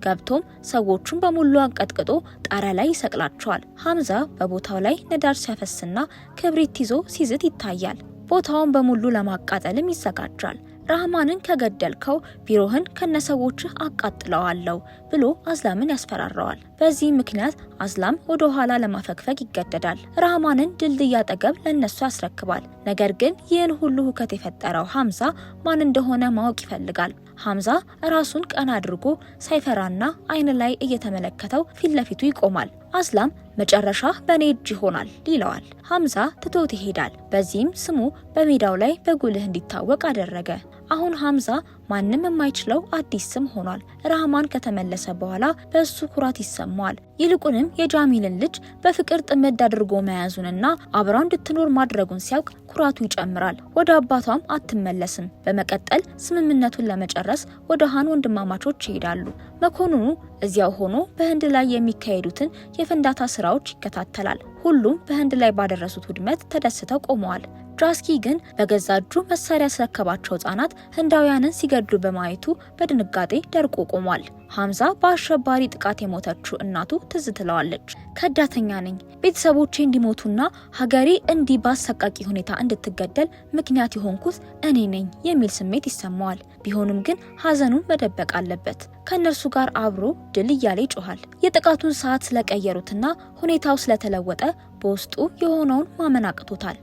ገብቶም ሰዎቹን በሙሉ አንቀጥቅጦ ጣሪያ ላይ ይሰቅላቸዋል። ሐምዛ በቦታው ላይ ነዳጅ ሲያፈስና ክብሪት ይዞ ሲዝት ይታያል። ቦታውን በሙሉ ለማቃጠልም ይዘጋጃል። ራህማንን ከገደልከው ቢሮህን ከነሰዎችህ አቃጥለዋለሁ ብሎ አዝላምን ያስፈራራዋል። በዚህ ምክንያት አዝላም ወደ ኋላ ለማፈግፈግ ይገደዳል። ራህማንን ድልድይ አጠገብ ለነሱ ያስረክባል። ነገር ግን ይህን ሁሉ ሁከት የፈጠረው ሐምዛ ማን እንደሆነ ማወቅ ይፈልጋል። ሐምዛ ራሱን ቀና አድርጎ ሳይፈራና አይን ላይ እየተመለከተው ፊት ለፊቱ ይቆማል። አዝላም መጨረሻ በኔ እጅ ይሆናል ይለዋል። ሐምዛ ትቶት ይሄዳል። በዚህም ስሙ በሜዳው ላይ በጉልህ እንዲታወቅ አደረገ። አሁን ሐምዛ ማንም የማይችለው አዲስ ስም ሆኗል። ራህማን ከተመለሰ በኋላ በእሱ ኩራት ይሰማዋል። ይልቁንም የጃሚልን ልጅ በፍቅር ጥምድ አድርጎ መያዙንና አብራው እንድትኖር ማድረጉን ሲያውቅ ኩራቱ ይጨምራል። ወደ አባቷም አትመለስም። በመቀጠል ስምምነቱን ለመጨረስ ወደ ሃን ወንድማማቾች ይሄዳሉ። መኮንኑ እዚያው ሆኖ በህንድ ላይ የሚካሄዱትን የፍንዳታ ስራዎች ይከታተላል። ሁሉም በህንድ ላይ ባደረሱት ውድመት ተደስተው ቆመዋል። ጃስኪ ግን በገዛ እጁ መሳሪያ ያስረከባቸው ህጻናት ህንዳውያንን ሲገድሉ በማየቱ በድንጋጤ ደርቆ ቆሟል። ሐምዛ በአሸባሪ ጥቃት የሞተችው እናቱ ትዝ ትለዋለች። ከዳተኛ ነኝ፣ ቤተሰቦቼ እንዲሞቱና ሀገሬ እንዲህ በአሰቃቂ ሁኔታ እንድትገደል ምክንያት የሆንኩት እኔ ነኝ የሚል ስሜት ይሰማዋል። ቢሆንም ግን ሀዘኑን መደበቅ አለበት። ከነርሱ ጋር አብሮ ድል እያለ ይጮሃል። የጥቃቱን ሰዓት ስለቀየሩትና ሁኔታው ስለተለወጠ በውስጡ የሆነውን ማመን አቅቶታል።